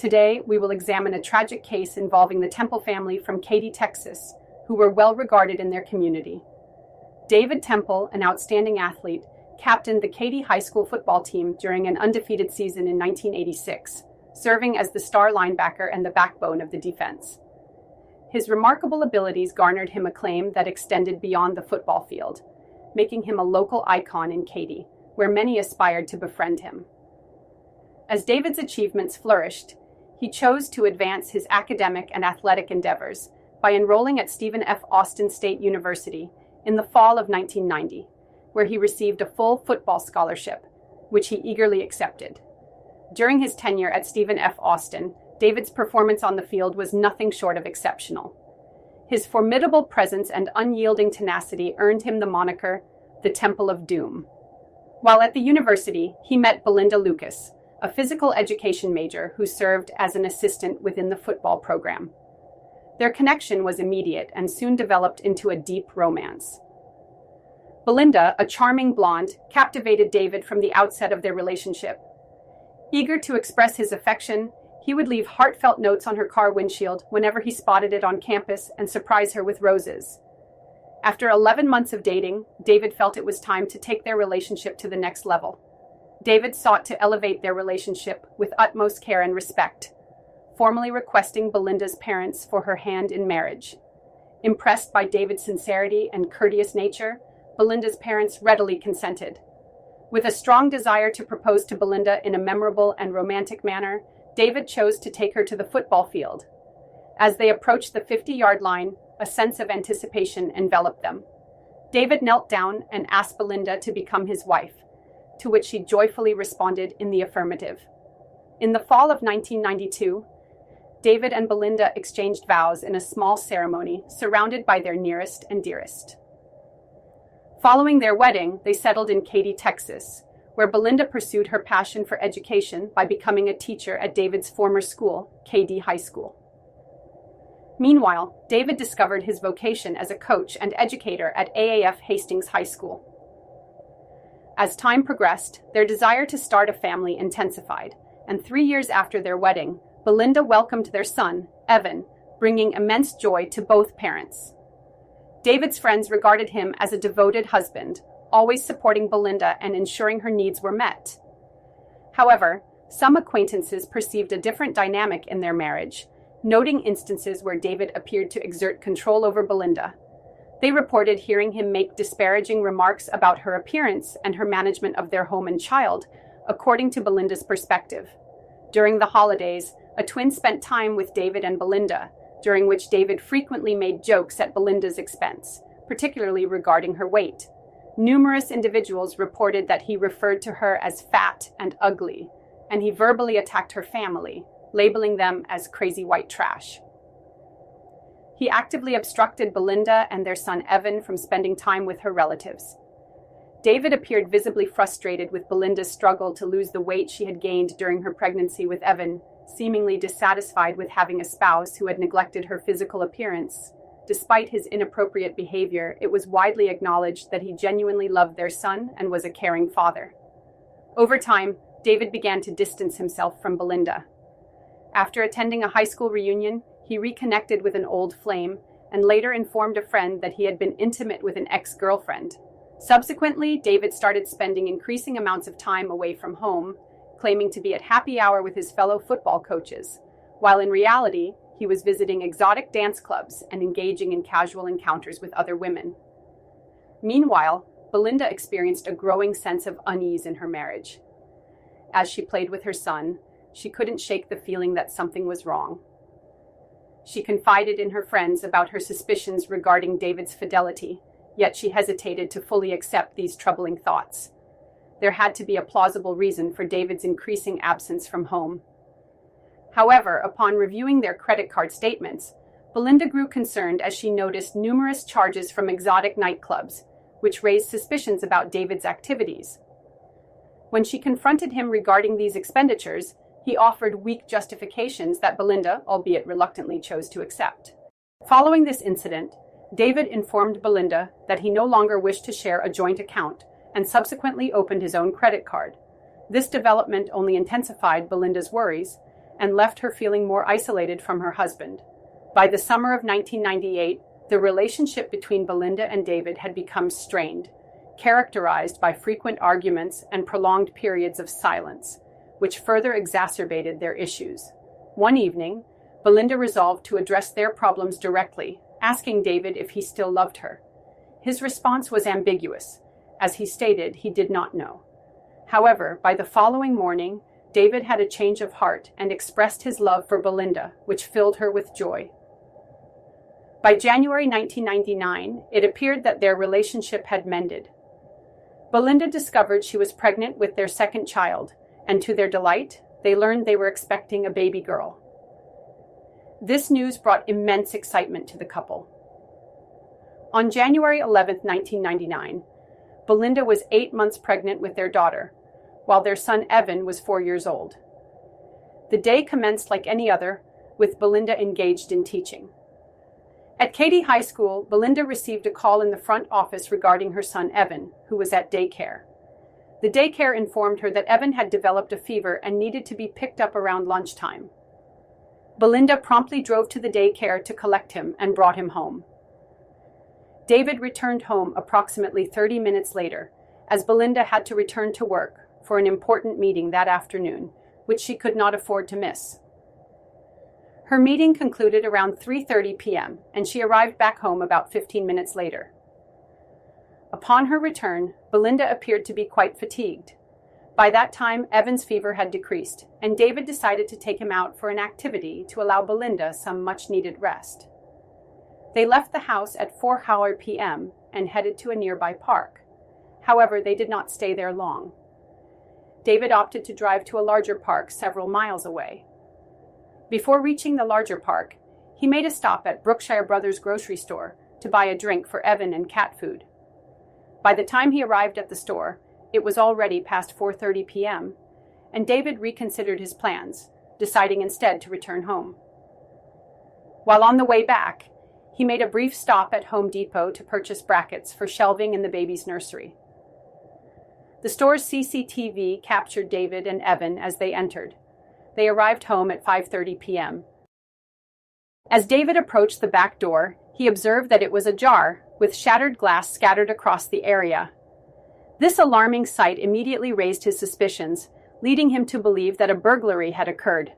Today, we will examine a tragic case involving the Temple family from Katy, Texas, who were well regarded in their community. David Temple, an outstanding athlete, captained the Katy High School football team during an undefeated season in 1986, serving as the star linebacker and the backbone of the defense. His remarkable abilities garnered him acclaim that extended beyond the football field, making him a local icon in Katy, where many aspired to befriend him. As David's achievements flourished, he chose to advance his academic and athletic endeavors by enrolling at Stephen F. Austin State University in the fall of 1990, where he received a full football scholarship, which he eagerly accepted. During his tenure at Stephen F. Austin, David's performance on the field was nothing short of exceptional. His formidable presence and unyielding tenacity earned him the moniker, the Temple of Doom. While at the university, he met Belinda Lucas, a physical education major who served as an assistant within the football program. Their connection was immediate and soon developed into a deep romance. Belinda, a charming blonde, captivated David from the outset of their relationship. Eager to express his affection, he would leave heartfelt notes on her car windshield whenever he spotted it on campus and surprise her with roses. After 11 months of dating, David felt it was time to take their relationship to the next level. David sought to elevate their relationship with utmost care and respect, formally requesting Belinda's parents for her hand in marriage. Impressed by David's sincerity and courteous nature, Belinda's parents readily consented. With a strong desire to propose to Belinda in a memorable and romantic manner, David chose to take her to the football field. As they approached the 50-yard line, a sense of anticipation enveloped them. David knelt down and asked Belinda to become his wife, to which she joyfully responded in the affirmative. In the fall of 1992, David and Belinda exchanged vows in a small ceremony surrounded by their nearest and dearest. Following their wedding, they settled in Katy, Texas, where Belinda pursued her passion for education by becoming a teacher at David's former school, Katy High School. Meanwhile, David discovered his vocation as a coach and educator at AAF Hastings High School. As time progressed, their desire to start a family intensified, and 3 years after their wedding, Belinda welcomed their son, Evan, bringing immense joy to both parents. David's friends regarded him as a devoted husband, always supporting Belinda and ensuring her needs were met. However, some acquaintances perceived a different dynamic in their marriage, noting instances where David appeared to exert control over Belinda. They reported hearing him make disparaging remarks about her appearance and her management of their home and child, according to Belinda's perspective. During the holidays, a twin spent time with David and Belinda, during which David frequently made jokes at Belinda's expense, particularly regarding her weight. Numerous individuals reported that he referred to her as fat and ugly, and he verbally attacked her family, labeling them as crazy white trash. He actively obstructed Belinda and their son Evan from spending time with her relatives. David appeared visibly frustrated with Belinda's struggle to lose the weight she had gained during her pregnancy with Evan, seemingly dissatisfied with having a spouse who had neglected her physical appearance. Despite his inappropriate behavior, it was widely acknowledged that he genuinely loved their son and was a caring father. Over time, David began to distance himself from Belinda. After attending a high school reunion, he reconnected with an old flame and later informed a friend that he had been intimate with an ex-girlfriend. Subsequently, David started spending increasing amounts of time away from home, claiming to be at happy hour with his fellow football coaches, while in reality, he was visiting exotic dance clubs and engaging in casual encounters with other women. Meanwhile, Belinda experienced a growing sense of unease in her marriage. As she played with her son, she couldn't shake the feeling that something was wrong. She confided in her friends about her suspicions regarding David's fidelity, yet she hesitated to fully accept these troubling thoughts. There had to be a plausible reason for David's increasing absence from home. However, upon reviewing their credit card statements, Belinda grew concerned as she noticed numerous charges from exotic nightclubs, which raised suspicions about David's activities. When she confronted him regarding these expenditures, he offered weak justifications that Belinda, albeit reluctantly, chose to accept. Following this incident, David informed Belinda that he no longer wished to share a joint account and subsequently opened his own credit card. This development only intensified Belinda's worries, and left her feeling more isolated from her husband. By the summer of 1998, the relationship between Belinda and David had become strained, characterized by frequent arguments and prolonged periods of silence, which further exacerbated their issues. One evening, Belinda resolved to address their problems directly, asking David if he still loved her. His response was ambiguous, as he stated he did not know. However, by the following morning, David had a change of heart and expressed his love for Belinda, which filled her with joy. By January 1999, it appeared that their relationship had mended. Belinda discovered she was pregnant with their second child, and to their delight, they learned they were expecting a baby girl. This news brought immense excitement to the couple. On January 11, 1999, Belinda was 8 months pregnant with their daughter, while their son Evan was 4 years old. The day commenced like any other, with Belinda engaged in teaching. At Katy High School, Belinda received a call in the front office regarding her son Evan, who was at daycare. The daycare informed her that Evan had developed a fever and needed to be picked up around lunchtime. Belinda promptly drove to the daycare to collect him and brought him home. David returned home approximately 30 minutes later, as Belinda had to return to work for an important meeting that afternoon, which she could not afford to miss. Her meeting concluded around 3:30 p.m., and she arrived back home about 15 minutes later. Upon her return, Belinda appeared to be quite fatigued. By that time, Evan's fever had decreased, and David decided to take him out for an activity to allow Belinda some much-needed rest. They left the house at 4 p.m. and headed to a nearby park. However, they did not stay there long. David opted to drive to a larger park several miles away. Before reaching the larger park, he made a stop at Brookshire Brothers grocery store to buy a drink for Evan and cat food. By the time he arrived at the store, it was already past 4:30 p.m., and David reconsidered his plans, deciding instead to return home. While on the way back, he made a brief stop at Home Depot to purchase brackets for shelving in the baby's nursery. The store's CCTV captured David and Evan as they entered. They arrived home at 5:30 p.m. As David approached the back door, he observed that it was ajar, with shattered glass scattered across the area. This alarming sight immediately raised his suspicions, leading him to believe that a burglary had occurred.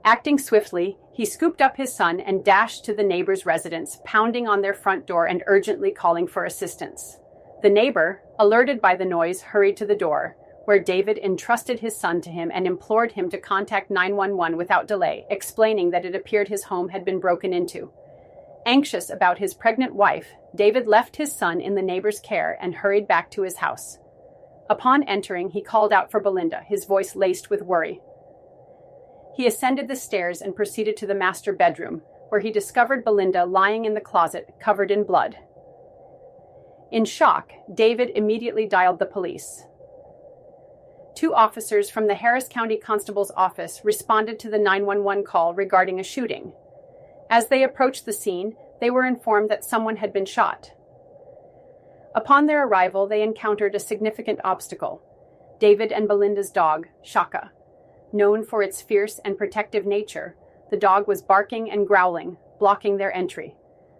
Acting swiftly, he scooped up his son and dashed to the neighbor's residence, pounding on their front door and urgently calling for assistance. The neighbor, alerted by the noise, hurried to the door, where David entrusted his son to him and implored him to contact 911 without delay, explaining that it appeared his home had been broken into. Anxious about his pregnant wife, David left his son in the neighbor's care and hurried back to his house. Upon entering, he called out for Belinda, his voice laced with worry. He ascended the stairs and proceeded to the master bedroom, where he discovered Belinda lying in the closet, covered in blood. In shock, David immediately dialed the police. 2 officers from the Harris County Constable's office responded to the 911 call regarding a shooting. As they approached the scene, they were informed that someone had been shot. Upon their arrival, they encountered a significant obstacle: David and Belinda's dog, Shaka. Known for its fierce and protective nature, the dog was barking and growling, blocking their entry.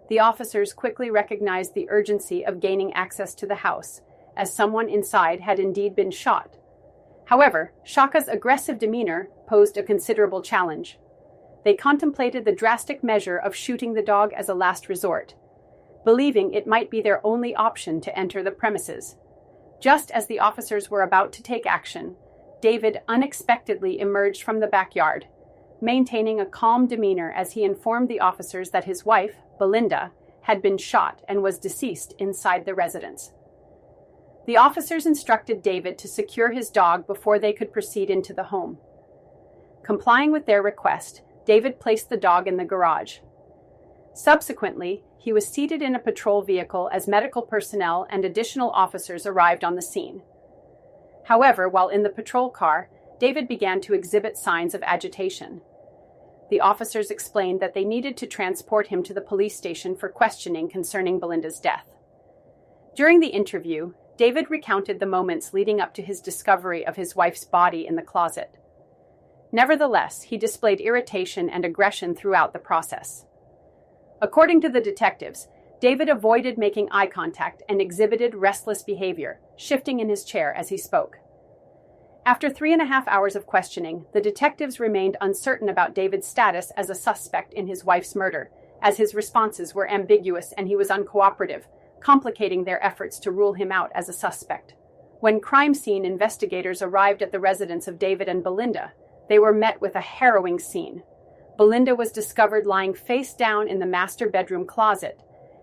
The officers quickly recognized the urgency of gaining access to the house, as someone inside had indeed been shot. However, Shaka's aggressive demeanor posed a considerable challenge. They contemplated the drastic measure of shooting the dog as a last resort, believing it might be their only option to enter the premises. Just as the officers were about to take action, David unexpectedly emerged from the backyard, maintaining a calm demeanor as he informed the officers that his wife, Belinda, had been shot and was deceased inside the residence. The officers instructed David to secure his dog before they could proceed into the home. Complying with their request, David placed the dog in the garage. Subsequently, he was seated in a patrol vehicle as medical personnel and additional officers arrived on the scene. However, while in the patrol car, David began to exhibit signs of agitation. The officers explained that they needed to transport him to the police station for questioning concerning Belinda's death. During the interview, David recounted the moments leading up to his discovery of his wife's body in the closet. Nevertheless, he displayed irritation and aggression throughout the process. According to the detectives, David avoided making eye contact and exhibited restless behavior, shifting in his chair as he spoke. After 3.5 hours of questioning, the detectives remained uncertain about David's status as a suspect in his wife's murder, as his responses were ambiguous and he was uncooperative, complicating their efforts to rule him out as a suspect. When crime scene investigators arrived at the residence of David and Belinda, they were met with a harrowing scene. Belinda was discovered lying face down in the master bedroom closet,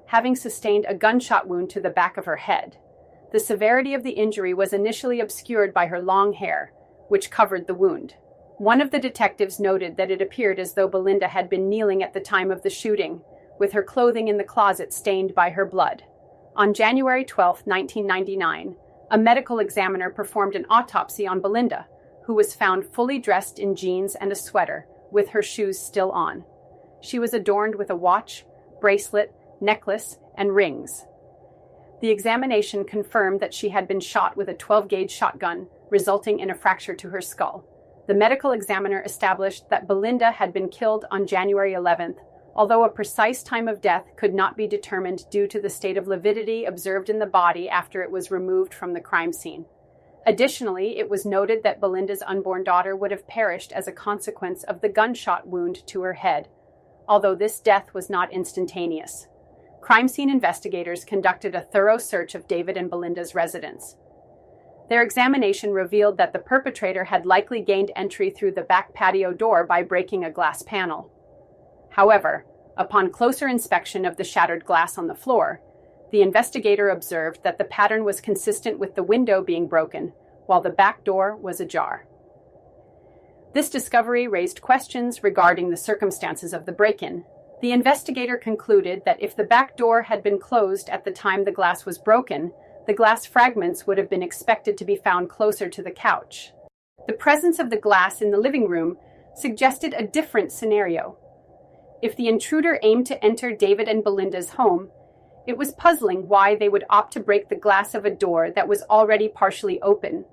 having sustained a gunshot wound to the back of her head. The severity of the injury was initially obscured by her long hair, which covered the wound. One of the detectives noted that it appeared as though Belinda had been kneeling at the time of the shooting, with her clothing in the closet stained by her blood. On January 12, 1999, a medical examiner performed an autopsy on Belinda, who was found fully dressed in jeans and a sweater, with her shoes still on. She was adorned with a watch, bracelet, necklace, and rings. The examination confirmed that she had been shot with a 12-gauge shotgun, resulting in a fracture to her skull. The medical examiner established that Belinda had been killed on January 11th, although a precise time of death could not be determined due to the state of lividity observed in the body after it was removed from the crime scene. Additionally, it was noted that Belinda's unborn daughter would have perished as a consequence of the gunshot wound to her head, although this death was not instantaneous. Crime scene investigators conducted a thorough search of David and Belinda's residence. Their examination revealed that the perpetrator had likely gained entry through the back patio door by breaking a glass panel. However, upon closer inspection of the shattered glass on the floor, the investigator observed that the pattern was consistent with the window being broken, while the back door was ajar. This discovery raised questions regarding the circumstances of the break-in. The investigator concluded that if the back door had been closed at the time the glass was broken, the glass fragments would have been expected to be found closer to the couch. The presence of the glass in the living room suggested a different scenario. If the intruder aimed to enter David and Belinda's home, it was puzzling why they would opt to break the glass of a door that was already partially open.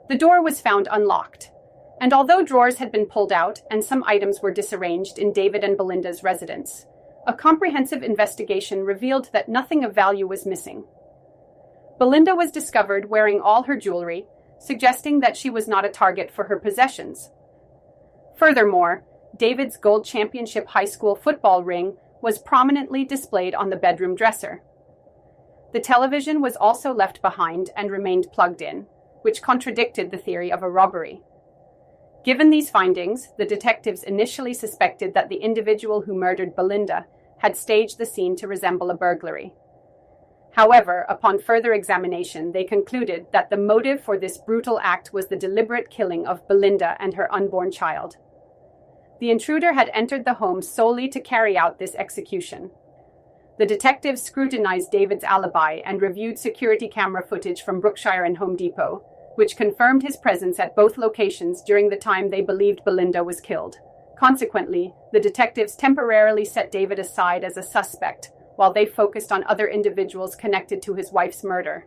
The door was found unlocked, and although drawers had been pulled out and some items were disarranged in David and Belinda's residence, a comprehensive investigation revealed that nothing of value was missing. Belinda was discovered wearing all her jewelry, suggesting that she was not a target for her possessions. Furthermore, David's gold championship high school football ring was prominently displayed on the bedroom dresser. The television was also left behind and remained plugged in, which contradicted the theory of a robbery. Given these findings, the detectives initially suspected that the individual who murdered Belinda had staged the scene to resemble a burglary. However, upon further examination, they concluded that the motive for this brutal act was the deliberate killing of Belinda and her unborn child. The intruder had entered the home solely to carry out this execution. The detectives scrutinized David's alibi and reviewed security camera footage from Brookshire and Home Depot, which confirmed his presence at both locations during the time they believed Belinda was killed. Consequently, the detectives temporarily set David aside as a suspect, while they focused on other individuals connected to his wife's murder.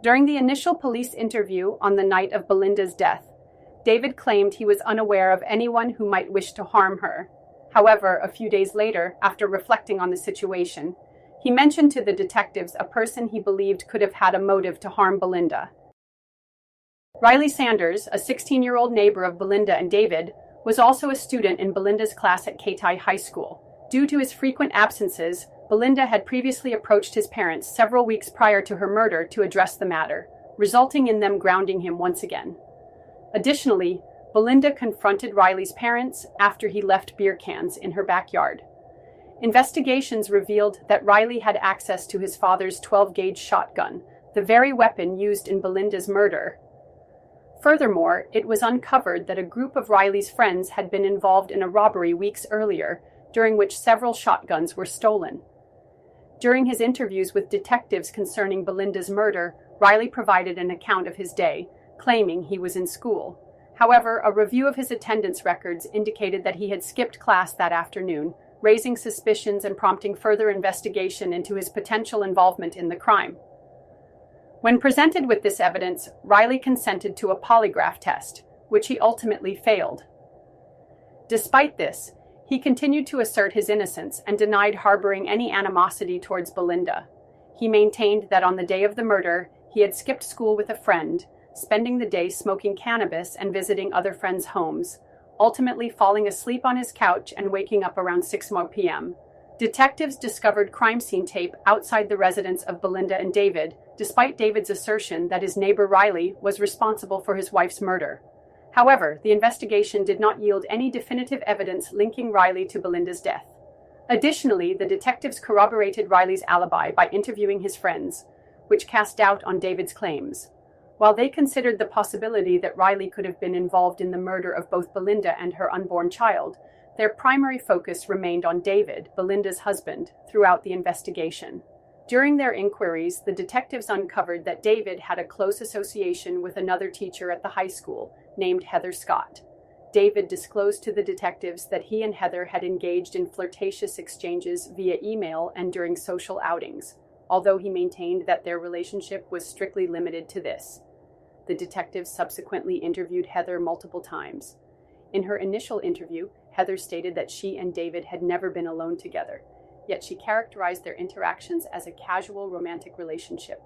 During the initial police interview on the night of Belinda's death, David claimed he was unaware of anyone who might wish to harm her. However, a few days later, after reflecting on the situation, he mentioned to the detectives a person he believed could have had a motive to harm Belinda. Riley Sanders, a 16-year-old neighbor of Belinda and David, was also a student in Belinda's class at Katai High School. Due to his frequent absences, Belinda had previously approached his parents several weeks prior to her murder to address the matter, resulting in them grounding him once again. Additionally, Belinda confronted Riley's parents after he left beer cans in her backyard. Investigations revealed that Riley had access to his father's 12-gauge shotgun, the very weapon used in Belinda's murder. Furthermore, it was uncovered that a group of Riley's friends had been involved in a robbery weeks earlier, during which several shotguns were stolen. During his interviews with detectives concerning Belinda's murder, Riley provided an account of his day, claiming he was in school. However, a review of his attendance records indicated that he had skipped class that afternoon, raising suspicions and prompting further investigation into his potential involvement in the crime. When presented with this evidence, Riley consented to a polygraph test, which he ultimately failed. Despite this, he continued to assert his innocence and denied harboring any animosity towards Belinda. He maintained that on the day of the murder, he had skipped school with a friend, spending the day smoking cannabis and visiting other friends' homes, ultimately falling asleep on his couch and waking up around 6 p.m. Detectives discovered crime scene tape outside the residence of Belinda and David, despite David's assertion that his neighbor Riley was responsible for his wife's murder. However, the investigation did not yield any definitive evidence linking Riley to Belinda's death. Additionally, the detectives corroborated Riley's alibi by interviewing his friends, which cast doubt on David's claims. While they considered the possibility that Riley could have been involved in the murder of both Belinda and her unborn child, their primary focus remained on David, Belinda's husband, throughout the investigation. During their inquiries, the detectives uncovered that David had a close association with another teacher at the high school, named Heather Scott. David disclosed to the detectives that he and Heather had engaged in flirtatious exchanges via email and during social outings, although he maintained that their relationship was strictly limited to this. The detectives subsequently interviewed Heather multiple times. In her initial interview, Heather stated that she and David had never been alone together, yet she characterized their interactions as a casual romantic relationship.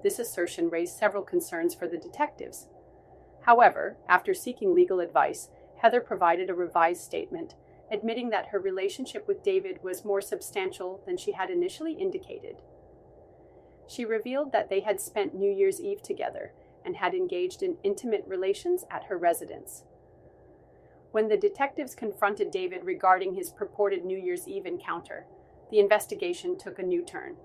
This assertion raised several concerns for the detectives. However, after seeking legal advice, Heather provided a revised statement, admitting that her relationship with David was more substantial than she had initially indicated. She revealed that they had spent New Year's Eve together and had engaged in intimate relations at her residence. When the detectives confronted David regarding his purported New Year's Eve encounter, the investigation took a new turn.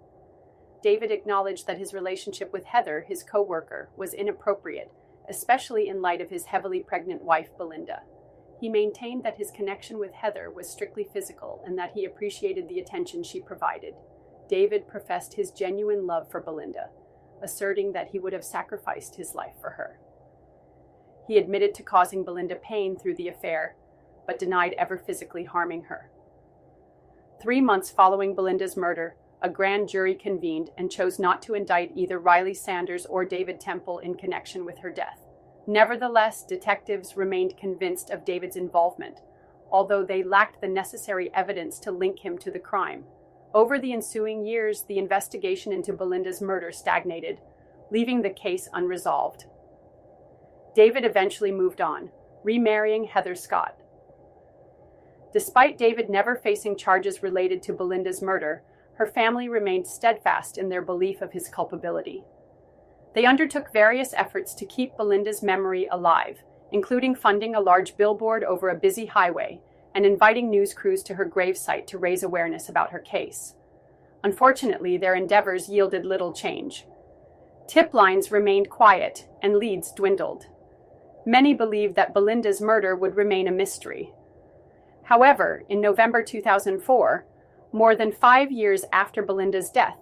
David acknowledged that his relationship with Heather, his co-worker, was inappropriate, especially in light of his heavily pregnant wife, Belinda. He maintained that his connection with Heather was strictly physical and that he appreciated the attention she provided. David professed his genuine love for Belinda, asserting that he would have sacrificed his life for her. He admitted to causing Belinda pain through the affair, but denied ever physically harming her. 3 months following Belinda's murder, a grand jury convened and chose not to indict either Riley Sanders or David Temple in connection with her death. Nevertheless, detectives remained convinced of David's involvement, although they lacked the necessary evidence to link him to the crime. Over the ensuing years, the investigation into Belinda's murder stagnated, leaving the case unresolved. David eventually moved on, remarrying Heather Scott. Despite David never facing charges related to Belinda's murder, her family remained steadfast in their belief of his culpability. They undertook various efforts to keep Belinda's memory alive, including funding a large billboard over a busy highway and inviting news crews to her gravesite to raise awareness about her case. Unfortunately, their endeavors yielded little change. Tip lines remained quiet and leads dwindled. Many believed that Belinda's murder would remain a mystery. However, in November 2004, more than 5 years after Belinda's death,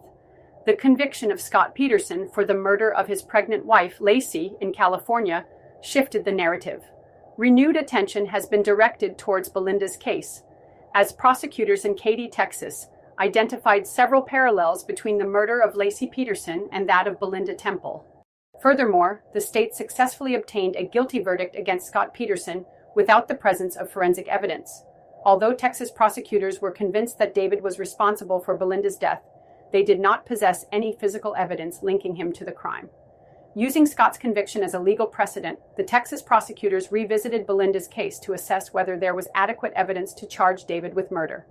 the conviction of Scott Peterson for the murder of his pregnant wife, Lacey, in California, shifted the narrative. Renewed attention has been directed towards Belinda's case, as prosecutors in Katy, Texas, identified several parallels between the murder of Lacey Peterson and that of Belinda Temple. Furthermore, the state successfully obtained a guilty verdict against Scott Peterson without the presence of forensic evidence. Although Texas prosecutors were convinced that David was responsible for Belinda's death, they did not possess any physical evidence linking him to the crime. Using Scott's conviction as a legal precedent, the Texas prosecutors revisited Belinda's case to assess whether there was adequate evidence to charge David with murder.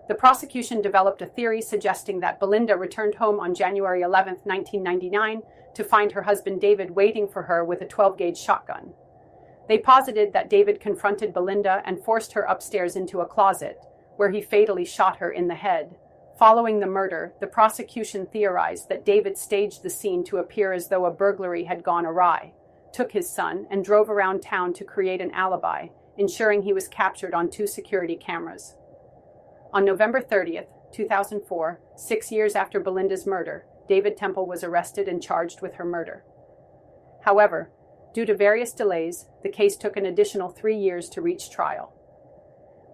The prosecution developed a theory suggesting that Belinda returned home on January 11, 1999, to find her husband David waiting for her with a 12-gauge shotgun. They posited that David confronted Belinda and forced her upstairs into a closet, where he fatally shot her in the head. Following the murder, the prosecution theorized that David staged the scene to appear as though a burglary had gone awry, took his son, and drove around town to create an alibi, ensuring he was captured on 2 security cameras. On November 30, 2004, 6 years after Belinda's murder, David Temple was arrested and charged with her murder. However, due to various delays, the case took an additional 3 years to reach trial.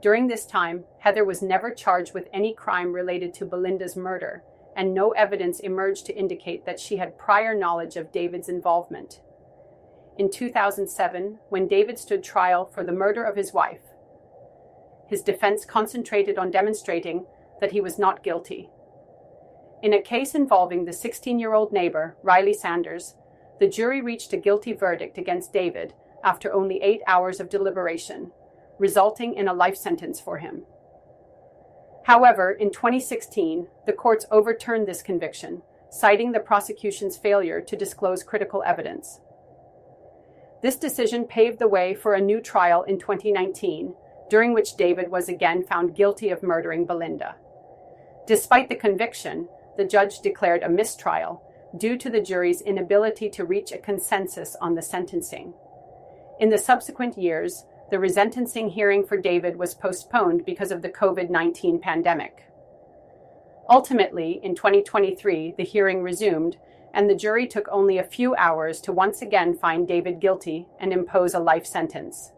During this time, Heather was never charged with any crime related to Belinda's murder, and no evidence emerged to indicate that she had prior knowledge of David's involvement. in 2007 when David stood trial for the murder of his wife. His defense concentrated on demonstrating that he was not guilty. In a case involving the 16-year-old neighbor, Riley Sanders, the jury reached a guilty verdict against David after only 8 hours of deliberation, resulting in a life sentence for him. However, in 2016, the courts overturned this conviction, citing the prosecution's failure to disclose critical evidence. This decision paved the way for a new trial in 2019, during which David was again found guilty of murdering Belinda. Despite the conviction, the judge declared a mistrial due to the jury's inability to reach a consensus on the sentencing. In the subsequent years, the resentencing hearing for David was postponed because of the COVID-19 pandemic. Ultimately, in 2023, the hearing resumed, and the jury took only a few hours to once again find David guilty and impose a life sentence.